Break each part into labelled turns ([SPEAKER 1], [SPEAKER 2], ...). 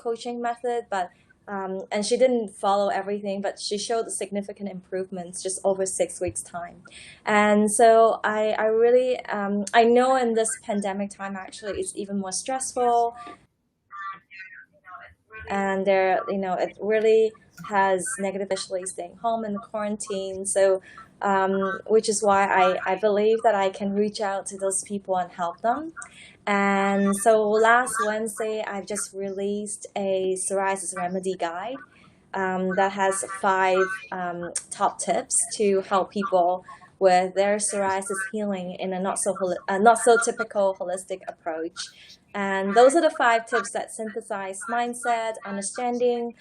[SPEAKER 1] coaching method, but and she didn't follow everything, but she showed significant improvements just over 6 weeks time. And so I really I know in this pandemic time actually it's even more stressful, and it really has negative especially staying home in the quarantine. So which is why I believe that I can reach out to those people and help them. And so last Wednesday, I've just released a psoriasis remedy guide that has five top tips to help people with their psoriasis healing in a not so typical holistic approach. And those are the five tips that synthesize mindset, understanding,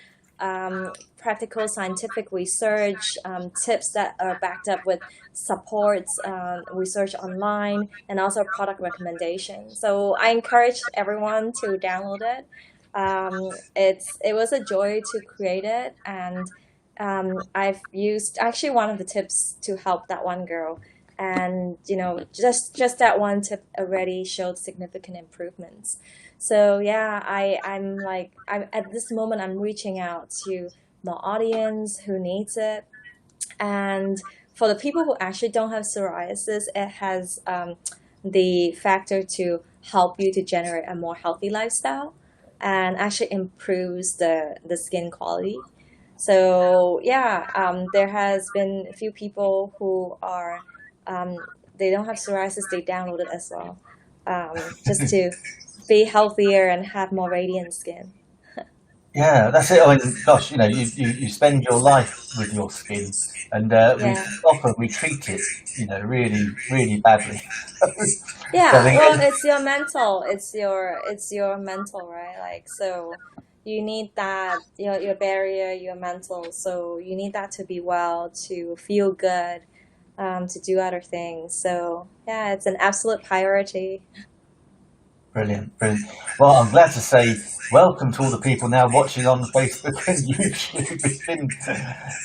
[SPEAKER 1] practical scientific research, tips that are backed up with supports, research online, and also product recommendations. So I encourage everyone to download it. It was a joy to create it, and I've used actually one of the tips to help that one girl, and just that one tip already showed significant improvements. So yeah, I'm at this moment I'm reaching out to more audience who needs it, and for the people who actually don't have psoriasis, it has the factor to help you to generate a more healthy lifestyle and actually improves the skin quality. So yeah, there has been a few people who are um, they don't have psoriasis, they download it as well, just to be healthier and have more radiant skin.
[SPEAKER 2] Yeah, that's it. I mean, gosh, you spend your life with your skin, and
[SPEAKER 1] Yeah.
[SPEAKER 2] we treat it, really, really badly. So I
[SPEAKER 1] Yeah,
[SPEAKER 2] think,
[SPEAKER 1] well, it's your mental. It's your mental, right? Like, so you need that your barrier, your mental. So you need that to be well, to feel good, to do other things. So yeah, it's an absolute priority.
[SPEAKER 2] brilliant, brilliant. Well, I'm glad to say welcome to all the people now watching on Facebook and YouTube.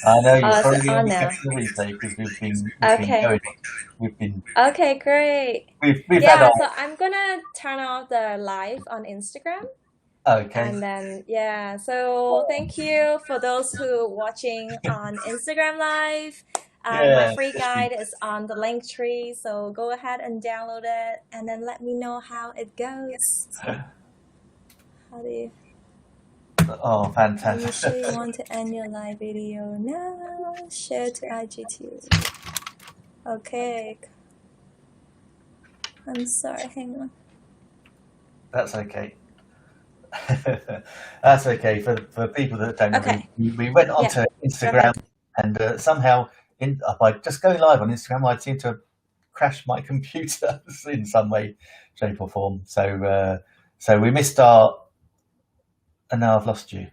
[SPEAKER 2] I know you're
[SPEAKER 1] Oh, is it
[SPEAKER 2] probably going
[SPEAKER 1] on
[SPEAKER 2] to be
[SPEAKER 1] now?
[SPEAKER 2] catching the replay because we've been
[SPEAKER 1] Okay.
[SPEAKER 2] going on. We've been
[SPEAKER 1] Okay, great.
[SPEAKER 2] we've had
[SPEAKER 1] Yeah,
[SPEAKER 2] our
[SPEAKER 1] so I'm gonna turn off the live on Instagram.
[SPEAKER 2] okay.
[SPEAKER 1] And then, yeah, so thank you for those who watching on Instagram Live. My
[SPEAKER 2] Yeah,
[SPEAKER 1] free
[SPEAKER 2] especially.
[SPEAKER 1] guide is on the link tree, so go ahead and download it, and then let me know how it goes. How do you?
[SPEAKER 2] Oh,
[SPEAKER 1] Are you
[SPEAKER 2] fantastic.
[SPEAKER 1] sure you want to end your live video now? Share to IGTV. Okay, I'm sorry. Hang on.
[SPEAKER 2] That's okay. That's okay. For people that don't know,
[SPEAKER 1] Okay.
[SPEAKER 2] we went
[SPEAKER 1] Yeah.
[SPEAKER 2] onto
[SPEAKER 1] Go
[SPEAKER 2] Instagram,
[SPEAKER 1] ahead.
[SPEAKER 2] and somehow, by just going live on Instagram, I seem to crash my computer in some way, shape, or form. So we missed our, and now I've lost you.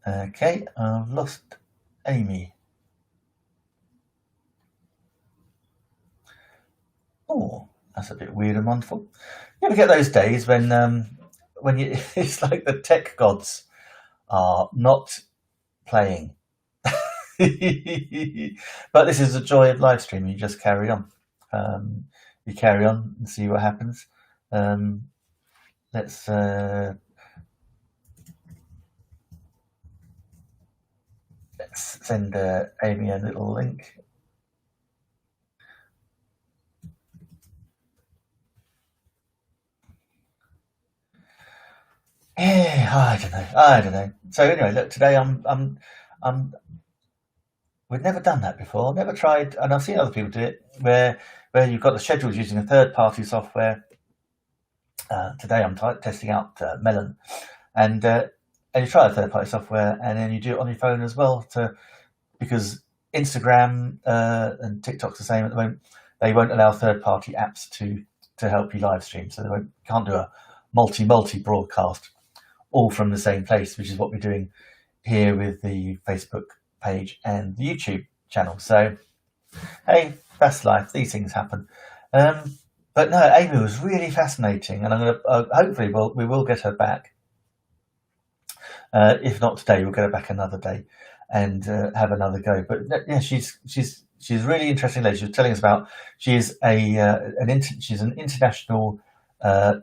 [SPEAKER 2] Okay, I've lost Amy. Oh, that's a bit weird and wonderful. You ever get those days when you it's like the tech gods are not playing. But this is the joy of live streaming. You just carry on. You carry on and see what happens. Um, let's send Amy a little link. Yeah, I don't know. So anyway, look, today I'm. We've never done that before. I've never tried, and I've seen other people do it, where you've got the schedules using a third-party software. Today I'm testing out Melon, and you try a third-party software, and then you do it on your phone as well, because Instagram and TikTok's the same at the moment. They won't allow third-party apps to help you live stream, so can't do a multi broadcast all from the same place, which is what we're doing here with the Facebook page and the YouTube channel. So hey, that's life. These things happen. But no, Amy was really fascinating, and I'm going to hopefully we will get her back. If not today, we'll get her back another day and have another go. But yeah, she's a really interesting lady. She was telling us about she's an international uh,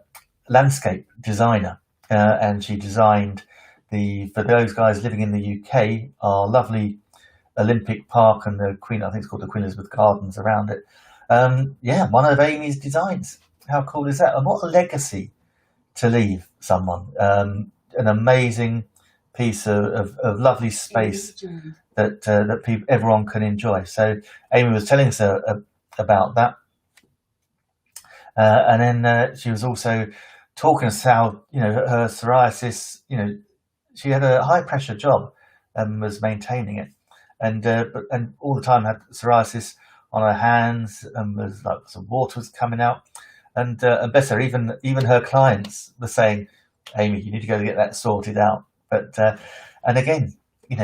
[SPEAKER 2] landscape designer, and she designed for those guys living in the UK, our lovely Olympic Park and the Queen. I think it's called the Queen Elizabeth Gardens around it. Yeah, one of Amy's designs. How cool is that? And what a legacy to leave someone. An amazing piece of lovely space that everyone can enjoy. So Amy was telling us about that, and then she was also talking us how her psoriasis. She had a high pressure job and was maintaining it, and all the time had psoriasis on her hands, and was like some water was coming out, and better, even her clients were saying, Amy, you need to go get that sorted out. But and again,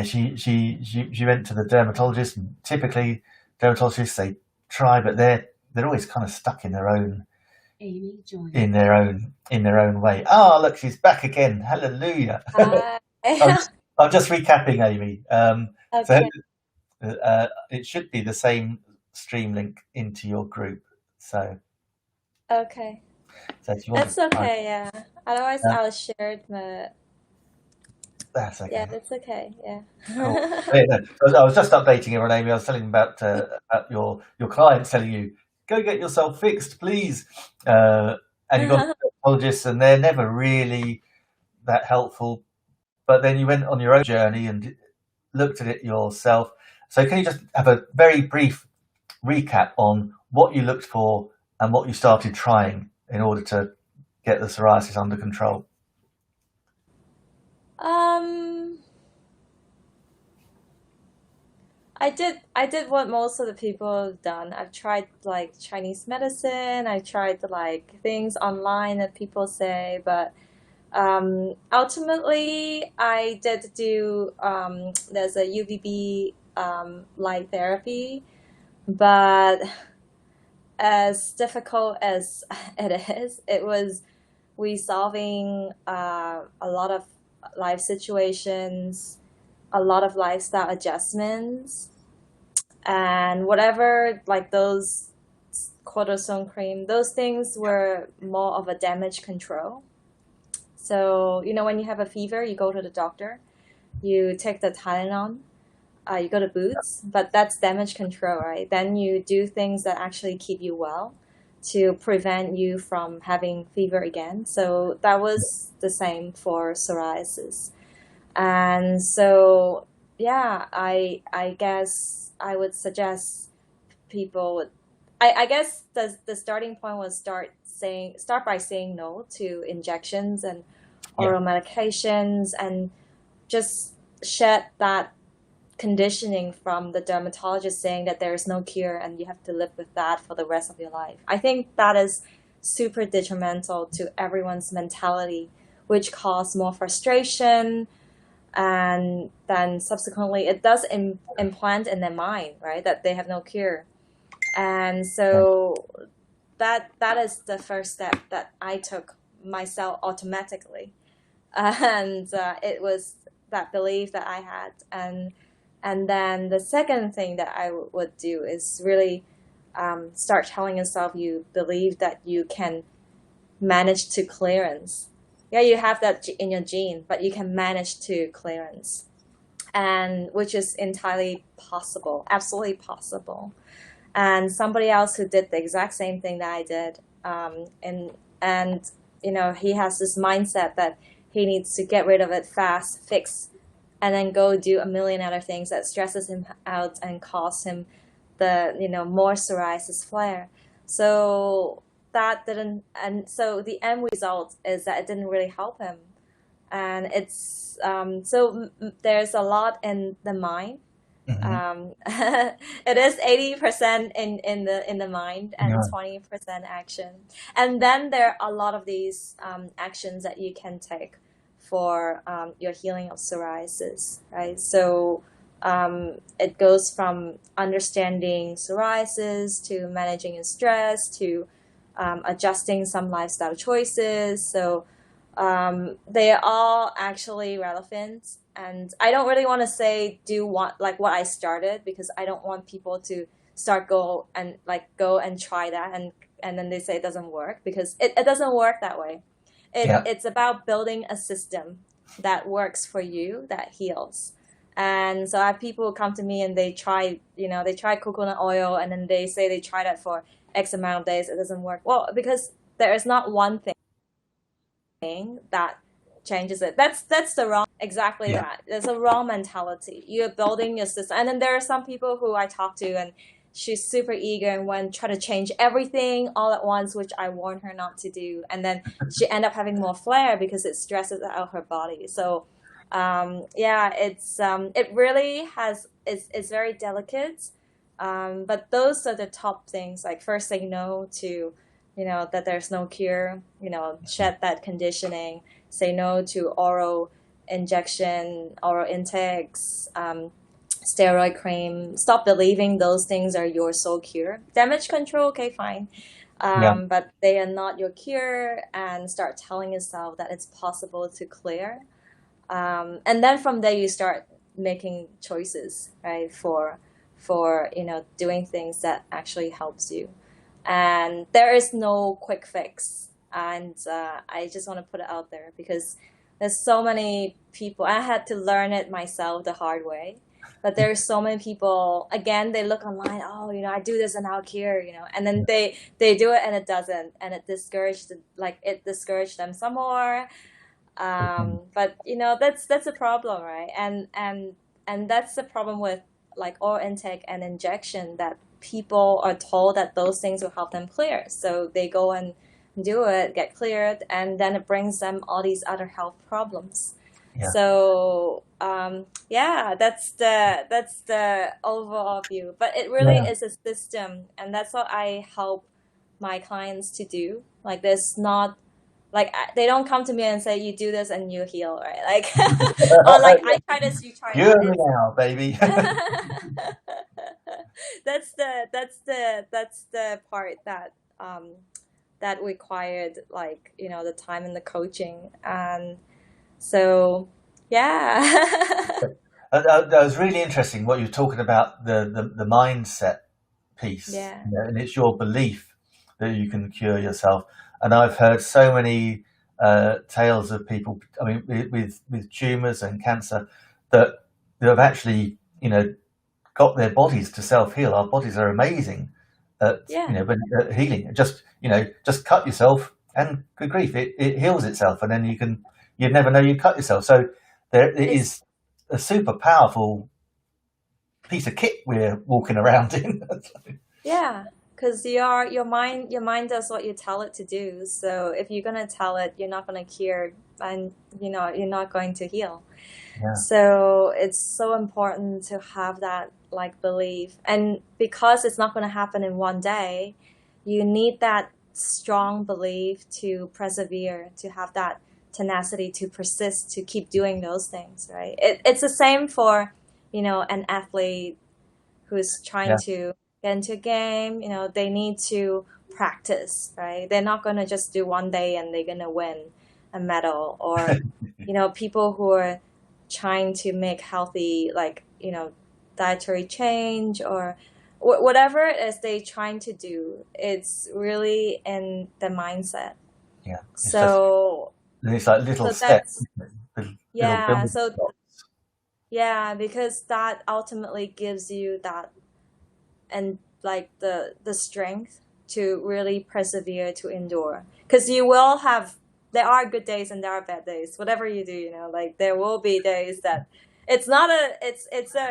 [SPEAKER 2] she went to the dermatologist, and typically dermatologists, they try, but they're always kind of stuck in their own way. Oh, look, she's back again. Hallelujah.
[SPEAKER 1] Hi.
[SPEAKER 2] I'm, I'm just recapping, Amy. So
[SPEAKER 1] Okay.
[SPEAKER 2] it should be the same stream link into your group. So,
[SPEAKER 1] Okay.
[SPEAKER 2] so if you want to
[SPEAKER 1] That's
[SPEAKER 2] try,
[SPEAKER 1] okay, yeah. Otherwise,
[SPEAKER 2] uh,
[SPEAKER 1] I'll share it, but
[SPEAKER 2] that's
[SPEAKER 1] yeah,
[SPEAKER 2] okay.
[SPEAKER 1] that's okay,
[SPEAKER 2] Cool.
[SPEAKER 1] yeah.
[SPEAKER 2] Yeah, no, I was just updating everyone, Amy. I was telling them about your clients telling you, go get yourself fixed, please. And you got dermatologists, and they're never really that helpful. But then you went on your own journey and looked at it yourself. So can you just have a very brief recap on what you looked for and what you started trying in order to get the psoriasis under control?
[SPEAKER 1] Um, I did what most of the people have done. I've tried like Chinese medicine. I tried like things online that people say, but ultimately I did do there's a UVB light therapy, but as difficult as it is, it was resolving a lot of life situations, a lot of lifestyle adjustments, and whatever like those cortisone cream, those things were more of a damage control. So when you have a fever, you go to the doctor, you take the Tylenol, you go to Boots, but that's damage control, right? Then you do things that actually keep you well to prevent you from having fever again. So that was the same for psoriasis. And so, yeah, I guess I would suggest people would. I guess the starting point was start by saying no to injections and
[SPEAKER 2] Yeah.
[SPEAKER 1] oral medications, and just shed that conditioning from the dermatologist saying that there is no cure and you have to live with that for the rest of your life. I think that is super detrimental to everyone's mentality, which cause more frustration, and then subsequently it does implant in their mind, right, that they have no cure. And so that is the first step that I took myself automatically. And it was that belief that I had. And then the second thing that I would do is really start telling yourself you believe that you can manage to clearance. Yeah, you have that in your gene, but you can manage to clearance, and which is entirely possible, absolutely possible. And somebody else who did the exact same thing that I did, and he has this mindset that he needs to get rid of it fast, fix, and then go do a million other things that stresses him out and cause him the more psoriasis flare. So that didn't, and so the end result is that it didn't really help him. And it's there's a lot in the mind.
[SPEAKER 2] Hmm.
[SPEAKER 1] It is 80% in the mind and
[SPEAKER 2] Yeah.
[SPEAKER 1] 20% action. And then there are a lot of these actions that you can take for your healing of psoriasis, right? So it goes from understanding psoriasis to managing your stress to adjusting some lifestyle choices. So they are all actually relevant. And I don't really want to say do what like I started, because I don't want people to go and try that and and then they say it doesn't work, because it doesn't work that way.
[SPEAKER 2] Yeah.
[SPEAKER 1] It's about building a system that works for you, that heals. And so I have people come to me and they try, they try coconut oil, and then they say they tried it for X amount of days, it doesn't work. Well, because there is not one thing that changes it. That's the wrong, exactly
[SPEAKER 2] Yeah.
[SPEAKER 1] that. There's a wrong mentality. You're building your system. And then there are some people who I talk to, and she's super eager and want try to change everything all at once, which I warn her not to do. And then she end up having more flare because it stresses out her body. So yeah, it really has it's very delicate. But those are the top things. Like, first, say no to, that there's no cure. Shed that conditioning. Say no to oral injection, oral intakes, steroid cream. Stop believing those things are your sole cure. Damage control, okay, fine.
[SPEAKER 2] Yeah.
[SPEAKER 1] But they are not your cure, and start telling yourself that it's possible to clear. And then from there you start making choices, right? For doing things that actually helps you. And there is no quick fix. And I just want to put it out there, because there's so many people. I had to learn it myself the hard way. But there's so many people. Again, they look online. Oh, I do this and I'll cure. And then they do it and it doesn't, and it discouraged them some more. But that's a problem, right? And that's the problem with, like, oral intake and injection, that people are told that those things will help them clear, so they go and do it, get cleared, and then it brings them all these other health problems.
[SPEAKER 2] Yeah.
[SPEAKER 1] So yeah, that's the overall view, but it really
[SPEAKER 2] Yeah.
[SPEAKER 1] is a system, and that's what I help my clients to do. Like, there's not, like, they don't come to me and say you do this and you heal, right? Like, or like, I try this, you try
[SPEAKER 2] You're
[SPEAKER 1] that.
[SPEAKER 2] me
[SPEAKER 1] It's
[SPEAKER 2] now, baby.
[SPEAKER 1] that's the part that that required, like, the time and the coaching. And so yeah.
[SPEAKER 2] That was really interesting what you're talking about, the mindset piece,
[SPEAKER 1] Yeah,
[SPEAKER 2] and it's your belief that you can cure yourself. And I've heard so many tales of people, I mean, with tumors and cancer, that that have actually, got their bodies to self heal. Our bodies are amazing at,
[SPEAKER 1] yeah,
[SPEAKER 2] at healing. Just cut yourself, and good grief, it heals itself, and then you'd never know you cut yourself. So there it
[SPEAKER 1] it's
[SPEAKER 2] is, a super powerful piece of kit we're walking around in.
[SPEAKER 1] yeah, because your mind does what you tell it to do. So if you're gonna tell it you're not gonna cure, and you're not going to heal.
[SPEAKER 2] Yeah,
[SPEAKER 1] So it's so important to have that, like, belief. And because it's not going to happen in one day, you need that strong belief to persevere, to have that tenacity, to persist, to keep doing those things, right? It's the same for, an athlete who's trying
[SPEAKER 2] yeah.
[SPEAKER 1] to get into a game. They need to practice, right? They're not going to just do one day and they're going to win a medal. Or, people who are trying to make healthy, like, dietary change, or whatever it is they're trying to do, it's really in the mindset.
[SPEAKER 2] Yeah.
[SPEAKER 1] So
[SPEAKER 2] It's like little
[SPEAKER 1] so
[SPEAKER 2] steps,
[SPEAKER 1] that's
[SPEAKER 2] little
[SPEAKER 1] yeah
[SPEAKER 2] building
[SPEAKER 1] so
[SPEAKER 2] blocks.
[SPEAKER 1] yeah, because that ultimately gives you that, and, like, the strength to really persevere, to endure, because you will have, there are good days and there are bad days, whatever you do, like, there will be days that it's not a it's a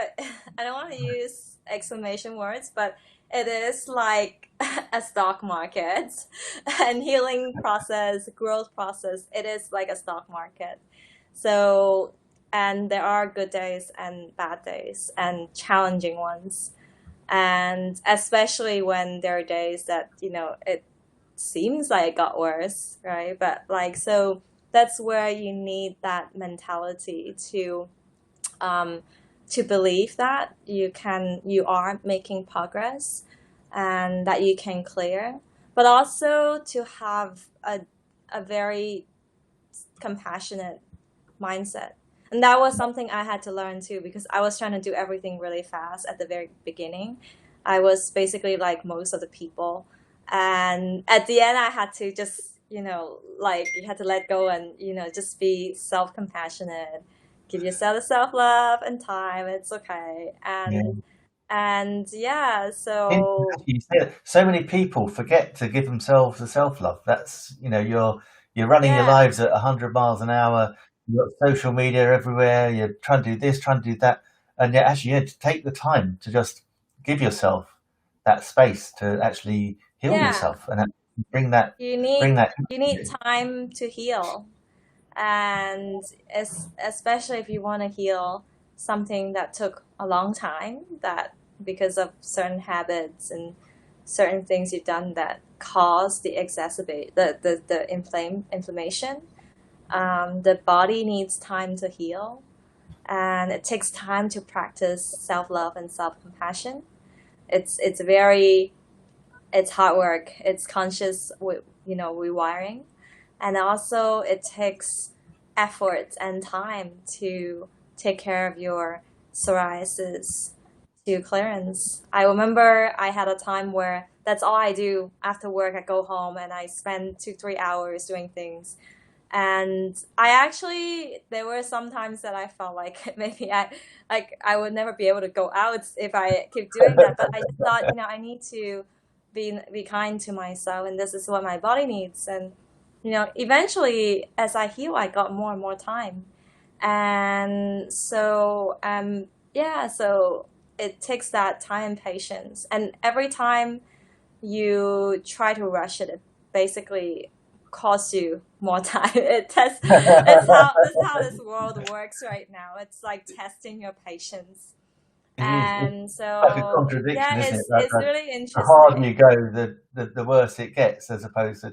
[SPEAKER 1] I don't want to use exclamation words, but it is like a stock market. And healing process, growth process, it is like a stock market. So, and there are good days and bad days and challenging ones, and especially when there are days that, it seems like it got worse, right? But, like, so that's where you need that mentality um to believe that you are making progress, and that you can clear, but also to have a very compassionate mindset. And that was something I had to learn too, because I was trying to do everything really fast at the very beginning. I was basically like most of the people. And at the end, I had to just, like you had to let go and, just be self compassionate, give yourself the self love and time. It's okay.
[SPEAKER 2] Yeah.
[SPEAKER 1] And yeah, so
[SPEAKER 2] You say that so many people forget to give themselves the self-love. That's, you're running your
[SPEAKER 1] yeah,
[SPEAKER 2] lives at 100 miles an hour. You've got social media everywhere. You're trying to do this, trying to do that. And yet actually, yeah, to take the time to just give yourself that space to actually heal
[SPEAKER 1] yeah,
[SPEAKER 2] yourself and actually bring that
[SPEAKER 1] you
[SPEAKER 2] into
[SPEAKER 1] need
[SPEAKER 2] you.
[SPEAKER 1] time to heal. And especially if you want to heal something that took a long time, that because of certain habits and certain things you've done that cause the exacerbate the inflammation, the body needs time to heal, and it takes time to practice self-love and self-compassion. It's very, it's hard work, it's conscious rewiring, and also it takes effort and time to take care of your psoriasis to clearance. I remember I had a time where that's all I do after work. I go home and I spend 2 3 hours doing things. And I actually, there were some times that I felt like maybe I would never be able to go out if I keep doing that. But I just thought, I need to be kind to myself, and this is what my body needs. And eventually, as I heal, I got more and more time. And so, yeah, so it takes that time and patience. And every time you try to rush it, it basically costs you more time. It's how this world works right now. It's like testing your patience.
[SPEAKER 2] It is. It's
[SPEAKER 1] And
[SPEAKER 2] like a
[SPEAKER 1] so yeah,
[SPEAKER 2] contradiction, isn't it?
[SPEAKER 1] it's really
[SPEAKER 2] The harder you
[SPEAKER 1] interesting.
[SPEAKER 2] go, the worse it gets, as opposed to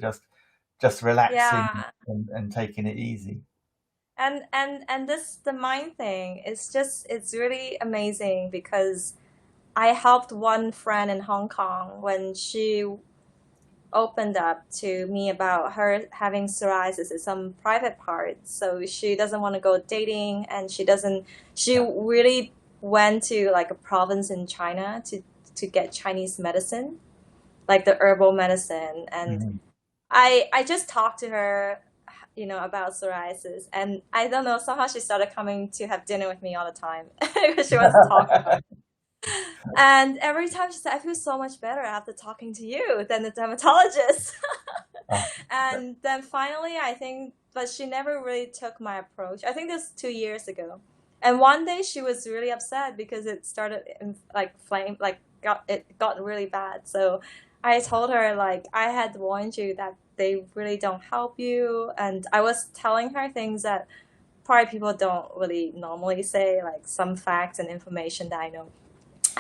[SPEAKER 2] just relaxing
[SPEAKER 1] Yeah.
[SPEAKER 2] and taking it easy.
[SPEAKER 1] And this the mind thing is just, it's really amazing because I helped one friend in Hong Kong when she opened up to me about her having psoriasis in some private parts. So she doesn't want to go dating, and she
[SPEAKER 2] Yeah.
[SPEAKER 1] really went to like a province in China to get Chinese medicine, like the herbal medicine. And
[SPEAKER 2] Mhm.
[SPEAKER 1] I just talked to her, about psoriasis, and I don't know, somehow she started coming to have dinner with me all the time because she wants to talk about it. And every time she said, I feel so much better after talking to you than the dermatologist.
[SPEAKER 2] Oh,
[SPEAKER 1] And then finally, I think, but she never really took my approach. I think this was 2 years ago. And one day she was really upset because it started in, like flame, like it got really bad. So I told her, like, I had warned you that they really don't help you. And I was telling her things that probably people don't really normally say, like some facts and information that I know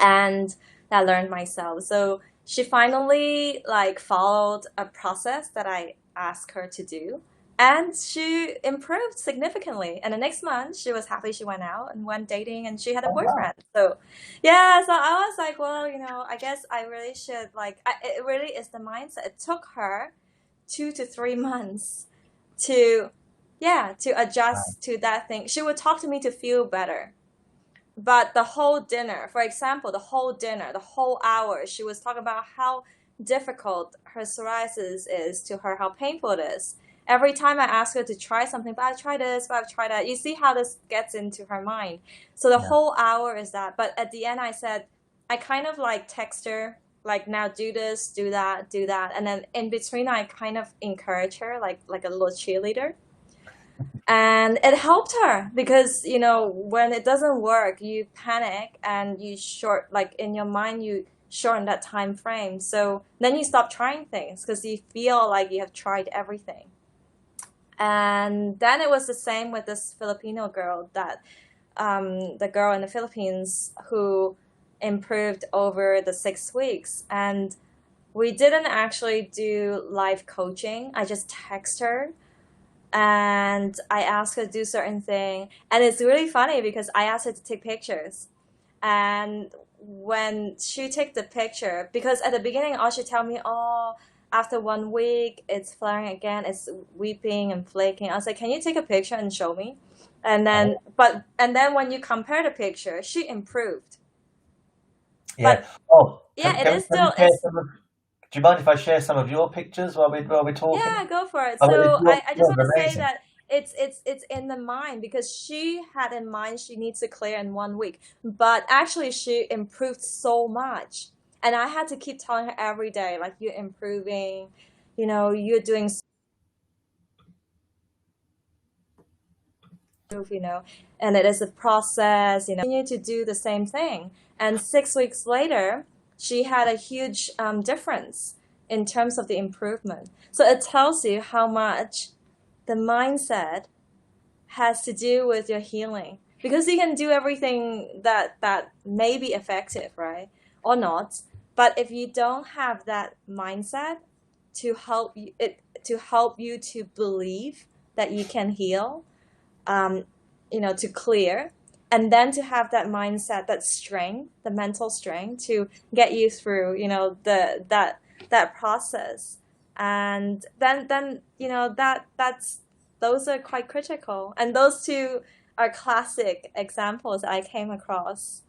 [SPEAKER 1] and that I learned myself. So she finally like followed a process that I asked her to do. And she improved significantly. And the next month, she was happy. She went out and went dating, and she had a
[SPEAKER 2] oh wow.
[SPEAKER 1] boyfriend. So, yeah. So I was like, well, I guess I really should it really is the mindset. It took her 2 to 3 months to, yeah, to
[SPEAKER 2] Wow.
[SPEAKER 1] adjust to that thing. She would talk to me to feel better, but the whole dinner, for example, the whole dinner, the whole hour, she was talking about how difficult her psoriasis is to her, how painful it is. Every time I ask her to try something, but I've tried this, but I've tried that. You see how this gets into her mind. So the
[SPEAKER 2] Yeah.
[SPEAKER 1] whole hour is that. But at the end, I said, I kind of like text her, like, now do this, do that, do that. And then in between, I kind of encourage her, like a little cheerleader, and it helped her because when it doesn't work, you panic and you short, like in your mind you shorten that time frame, so then you stop trying things because you feel like you have tried everything. And then it was the same with this Filipino girl, that the girl in the Philippines who improved over the 6 weeks. And we didn't actually do live coaching, I just text her and I asked her to do certain thing. And it's really funny because I asked her to take pictures. And when she took the picture, because at the beginning, all she tell me, oh, after 1 week, it's flaring again, it's weeping and flaking. I was like, can you take a picture and show me? And then when you compare the picture, she improved.
[SPEAKER 2] Yeah.
[SPEAKER 1] But
[SPEAKER 2] Oh,
[SPEAKER 1] yeah, it
[SPEAKER 2] can
[SPEAKER 1] is
[SPEAKER 2] we
[SPEAKER 1] still,
[SPEAKER 2] share
[SPEAKER 1] it's
[SPEAKER 2] some of? Do you mind if I share some of your pictures while we're talking?
[SPEAKER 1] Yeah, go for it.
[SPEAKER 2] I mean,
[SPEAKER 1] So I just
[SPEAKER 2] yours
[SPEAKER 1] want
[SPEAKER 2] are
[SPEAKER 1] to say
[SPEAKER 2] amazing.
[SPEAKER 1] that it's in the mind because she had in mind she needs to clear in 1 week, but actually she improved so much, and I had to keep telling her every day like you're improving, you're doing and it is a process, continue to do the same thing. And 6 weeks later, she had a huge difference in terms of the improvement. So it tells you how much the mindset has to do with your healing because you can do everything that may be effective, right, or not, but if you don't have that mindset to help you to believe that you can heal, um, to clear, and then to have that mindset, that strength, the mental strength to get you through, that process, and then that's those are quite critical, and those two are classic examples I came across.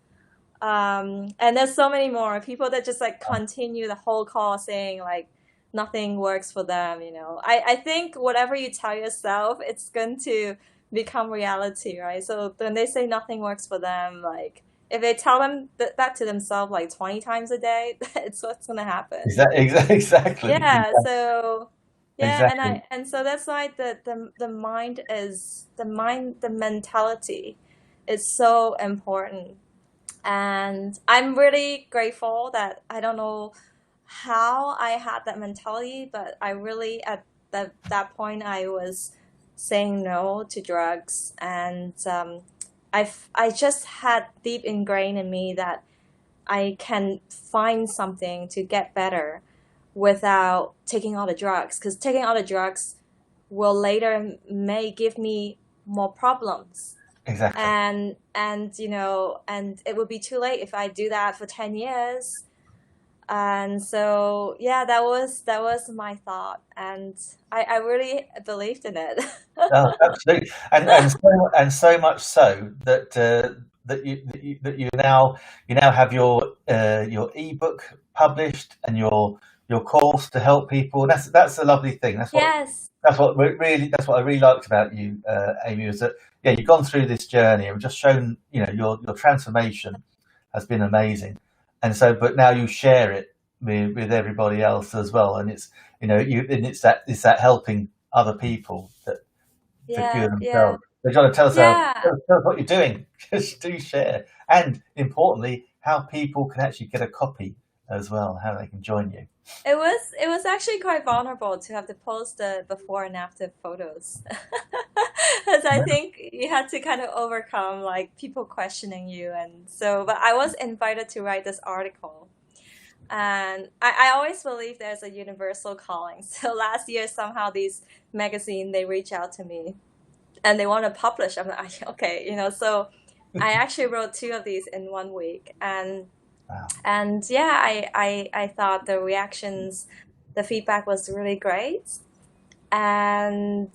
[SPEAKER 1] And there's so many more people that just like continue the whole call saying like nothing works for them. I think whatever you tell yourself, it's going to become reality, right? So when they say nothing works for them, like if they tell them that to themselves like 20 times a day, it's what's going to
[SPEAKER 2] Is
[SPEAKER 1] happen.
[SPEAKER 2] that exactly,
[SPEAKER 1] Yeah, so yeah, and
[SPEAKER 2] exactly?
[SPEAKER 1] I and so that's why the mentality is so important. And I'm really grateful that I don't know how I had that mentality, but I really, at that point, I was saying no to drugs. And I just had deep ingrained in me that I can find something to get better without taking all the drugs. Because taking all the drugs will later may give me more problems,
[SPEAKER 2] Exactly.
[SPEAKER 1] and it would be too late if I do that for 10 years. And so yeah, that was my thought, and I really believed in it.
[SPEAKER 2] Oh, absolutely, and so much so that you now have your ebook published and your course to help people. That's a lovely thing. That's what
[SPEAKER 1] Yes.
[SPEAKER 2] that's what that's what I really liked about you, Amy, is that yeah, you've gone through this journey and just shown your transformation has been amazing, and so but now you share it with everybody else as well, and it's that helping other people that to cure
[SPEAKER 1] Yeah, yeah,
[SPEAKER 2] themselves. They're trying to tell us,
[SPEAKER 1] yeah.
[SPEAKER 2] tell us what you're doing. Just do share, and importantly, how people can actually get a copy as well, how they can join you.
[SPEAKER 1] It was actually quite vulnerable to have to post the before and after photos. Because I think you had to kind of overcome like people questioning you, and so but I was invited to write this article. And I always believe there's a universal calling. So last year, somehow these magazine they reach out to me and they want to publish. I'm like, okay, So I actually wrote two of these in 1 week, and
[SPEAKER 2] Wow.
[SPEAKER 1] yeah, I thought the reactions, the feedback was really great, and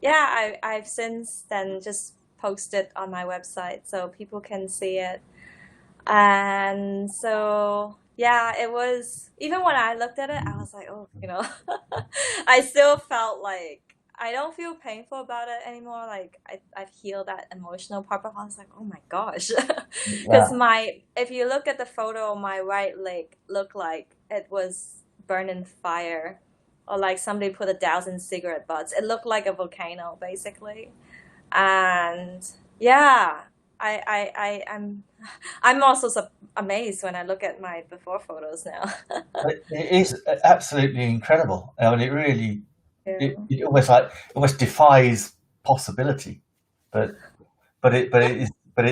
[SPEAKER 1] yeah, I've since then just posted on my website so people can see it. And so, yeah, it was, even when I looked at it, I was like, oh, I still felt like I don't feel painful about it anymore. Like I've healed that emotional part, but I was like, oh my gosh. Because
[SPEAKER 2] Wow.
[SPEAKER 1] if you look at the photo, my right leg looked like it was burned in fire, or like somebody put 1,000 cigarette butts. It looked like a volcano, basically. And yeah, I'm also amazed when I look at my before photos now.
[SPEAKER 2] It is absolutely incredible. I mean, it really,
[SPEAKER 1] Yeah.
[SPEAKER 2] it almost defies possibility, but but it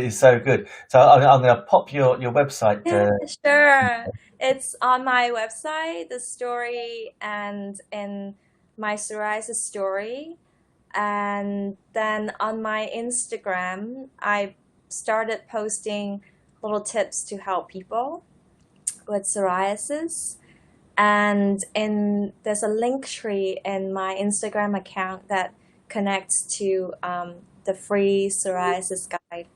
[SPEAKER 2] is so good. So I'm going to pop your website.
[SPEAKER 1] Yeah, sure. It's on my website, the story, and in my psoriasis story. And then on my Instagram, I started posting little tips to help people with psoriasis. And there's a link tree in my Instagram account that connects to the free psoriasis guide.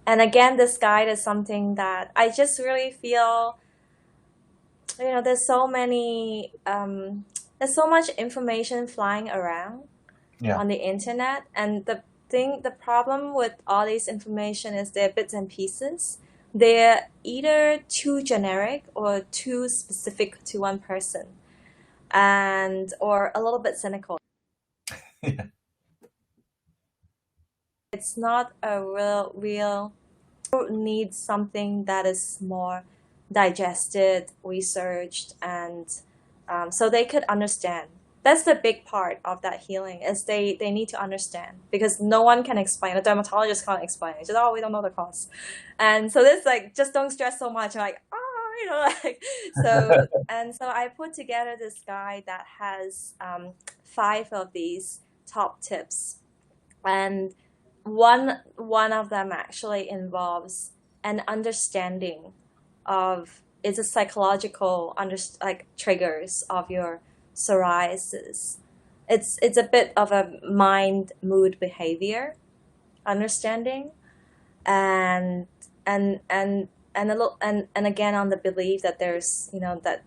[SPEAKER 1] And again, this guide is something that I just really feel there's so many there's so much information flying around
[SPEAKER 2] Yeah.
[SPEAKER 1] on the internet, and the problem with all this information is they're bits and pieces. They're either too generic or too specific to one person, and or a little bit cynical.
[SPEAKER 2] Yeah.
[SPEAKER 1] It's not a real needs something that is more digested, researched, and so they could understand. That's the big part of that healing is they need to understand because no one can explain. A dermatologist can't explain it. Just oh, we don't know the cause, and so this like just don't stress so much. Like like so I put together this guide that has 5 of these top tips, and one of them actually involves an understanding of it's a psychological like triggers of your psoriasis. It's a bit of a mind mood behavior understanding, and and a little and again on the belief that there's that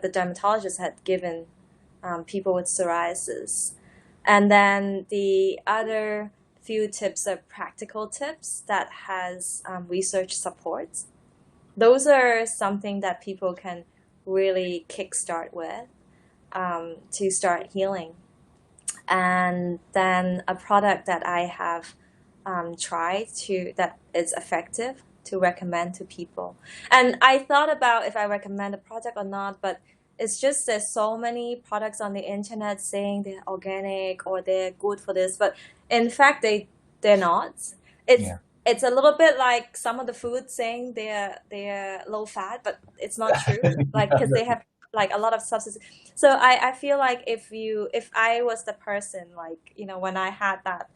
[SPEAKER 1] the dermatologist had given people with psoriasis. And then the other few tips are practical tips that has research support. Those are something that people can really kickstart with to start healing. And then a product that I have tried to that is effective to recommend to people. And I thought about if I recommend a product or not, but it's just there's so many products on the internet saying they're organic or they're good for this, but in fact they're not. It's
[SPEAKER 2] Yeah.
[SPEAKER 1] it's a little bit like some of the foods saying they're low fat, but it's not true. Like because they have like a lot of substances. So I feel like if I was the person like when I had that,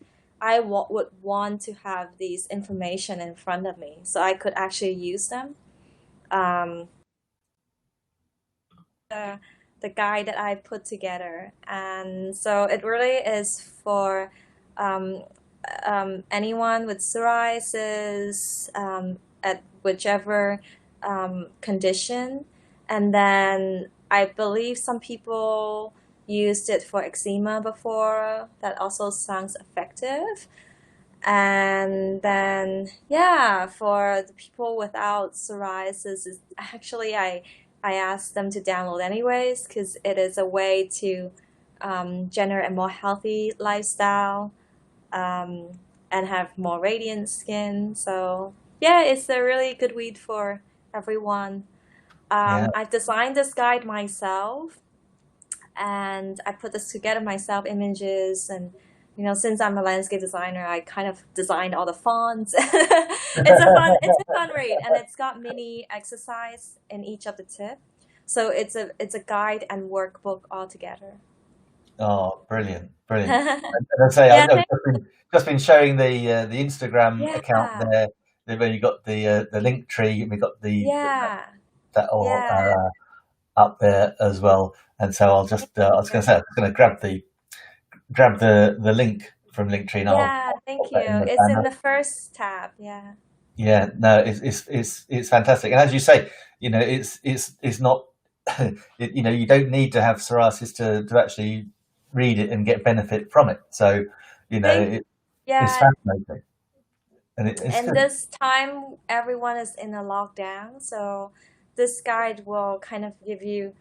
[SPEAKER 1] would want to have these information in front of me so I could actually use them. Um, the the guide that I put together, and so it really is for um, anyone with psoriasis at whichever condition, and then I believe some people used it for eczema before. That also sounds effective. And then, yeah, for the people without psoriasis, is actually I asked them to download anyways because it is a way to generate a more healthy lifestyle um, and have more radiant skin. So yeah, it's a really good weed for everyone.
[SPEAKER 2] Yeah.
[SPEAKER 1] I've designed this guide myself, and I put this together myself, images, and since I'm a landscape designer, I kind of designed all the fonts. It's a fun read, and it's got mini exercise in each of the tip, so it's a guide and workbook all together.
[SPEAKER 2] Oh, brilliant, brilliant.
[SPEAKER 1] Yeah,
[SPEAKER 2] And as I say, I've
[SPEAKER 1] thank,
[SPEAKER 2] just been showing the Instagram account
[SPEAKER 1] yeah,
[SPEAKER 2] there, where you got the link tree, and we got the
[SPEAKER 1] yeah,
[SPEAKER 2] that all
[SPEAKER 1] yeah,
[SPEAKER 2] up there as well. And so I was going to say, I was going to grab the link from Linktree, and
[SPEAKER 1] yeah.
[SPEAKER 2] I'll
[SPEAKER 1] Thank
[SPEAKER 2] pop that in
[SPEAKER 1] you.
[SPEAKER 2] the
[SPEAKER 1] It's in
[SPEAKER 2] banner.
[SPEAKER 1] the first tab. Yeah,
[SPEAKER 2] Yeah, no, it's fantastic. And as you say, it's not, you don't need to have psoriasis to actually read it and get benefit from it. So,
[SPEAKER 1] thank
[SPEAKER 2] it's
[SPEAKER 1] yeah.
[SPEAKER 2] fascinating, and it's
[SPEAKER 1] And
[SPEAKER 2] good.
[SPEAKER 1] this time, everyone is in a lockdown, so this guide will kind of give you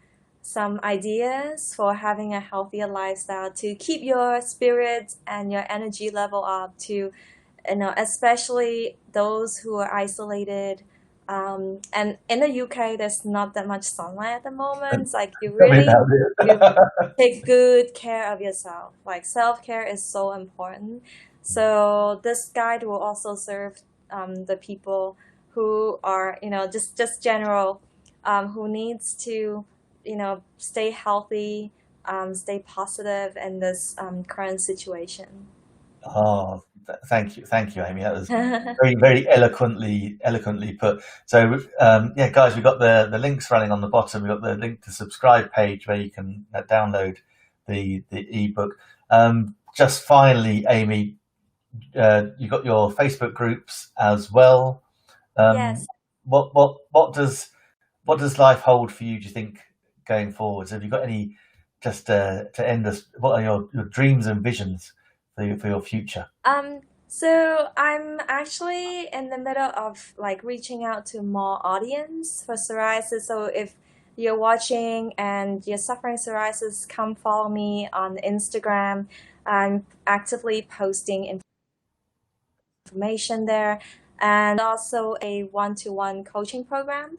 [SPEAKER 1] some ideas for having a healthier lifestyle to keep your spirit and your energy level up. To especially those who are isolated. And in the UK, there's not that much sunlight at the moment. It's like you
[SPEAKER 2] Tell me
[SPEAKER 1] really
[SPEAKER 2] about
[SPEAKER 1] you
[SPEAKER 2] it.
[SPEAKER 1] take good care of yourself. Like self care is so important. So this guide will also serve the people who are just general who needs to stay healthy, stay positive in this current situation.
[SPEAKER 2] Oh, thank you, Amy. That was very, very eloquently put. So, yeah, guys, we've got the links running on the bottom. We've got the link to subscribe page where you can download the ebook. Just finally, Amy, you got your Facebook groups as well. Um,
[SPEAKER 1] Yes.
[SPEAKER 2] what does what does life hold for you? Do you think going forwards? Have you got any just to end us? What are your dreams and visions for your future?
[SPEAKER 1] So I'm actually in the middle of like reaching out to more audience for psoriasis. So if you're watching and you're suffering psoriasis, come follow me on Instagram. I'm actively posting information there, and also a one-to-one coaching program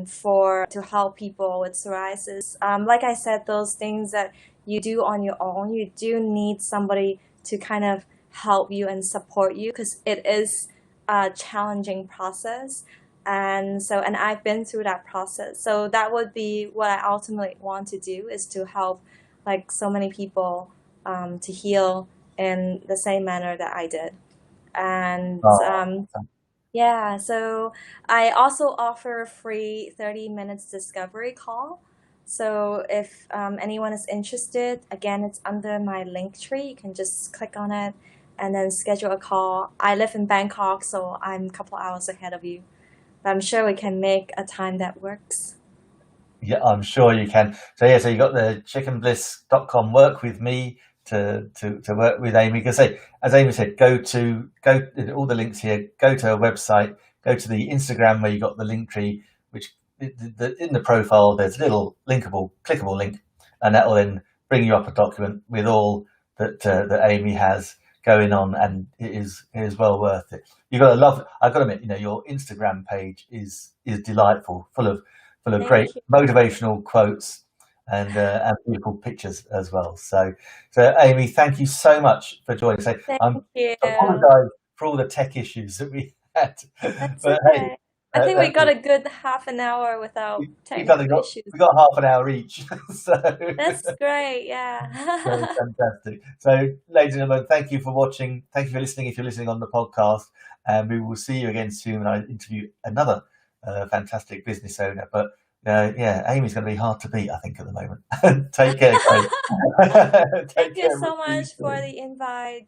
[SPEAKER 1] for to help people with psoriasis. Like I said, those things that you do on your own, you do need somebody to kind of help you and support you because it is a challenging process. And I've been through that process. So that would be what I ultimately want to do is to help like so many people to heal in the same manner that I did. And
[SPEAKER 2] Oh,
[SPEAKER 1] yeah, so I also offer a free 30 minutes discovery call. So if anyone is interested, again, it's under my link tree. You can just click on it and then schedule a call. I live in Bangkok, so I'm a couple hours ahead of you. But I'm sure we can make a time that works.
[SPEAKER 2] yeah, I'm sure you can. So yeah, so you got the chickenbliss.com work with me to work with Amy. Because say, as Amy said, go all the links here, go to her website, go to the Instagram where you got the link tree, which in the profile there's a little clickable link, and that will then bring you up a document with all that Amy has going on, and it is well worth it. You've got to love. I've got to admit, your Instagram page is delightful, full of great
[SPEAKER 1] Thank you.
[SPEAKER 2] motivational quotes and beautiful pictures as well. So Amy, thank you so much for joining. So
[SPEAKER 1] Thank
[SPEAKER 2] I'm
[SPEAKER 1] you.
[SPEAKER 2] apologise for all the tech issues that we had,
[SPEAKER 1] That's
[SPEAKER 2] but hey,
[SPEAKER 1] okay. I think we
[SPEAKER 2] that's
[SPEAKER 1] got
[SPEAKER 2] it.
[SPEAKER 1] a good half an hour without
[SPEAKER 2] We've only
[SPEAKER 1] technical
[SPEAKER 2] got
[SPEAKER 1] issues.
[SPEAKER 2] we got half an hour each, so
[SPEAKER 1] That's great,
[SPEAKER 2] so
[SPEAKER 1] yeah.
[SPEAKER 2] fantastic. So, ladies and gentlemen, thank you for watching. Thank you for listening. If you're listening on the podcast, and we will see you again soon when I interview another fantastic business owner. But yeah, Amy's going to be hard to beat, I think, at the moment. Take care, guys.
[SPEAKER 1] Thank
[SPEAKER 2] Take
[SPEAKER 1] you
[SPEAKER 2] care. We'll
[SPEAKER 1] so
[SPEAKER 2] see you
[SPEAKER 1] much for
[SPEAKER 2] soon.
[SPEAKER 1] the invite.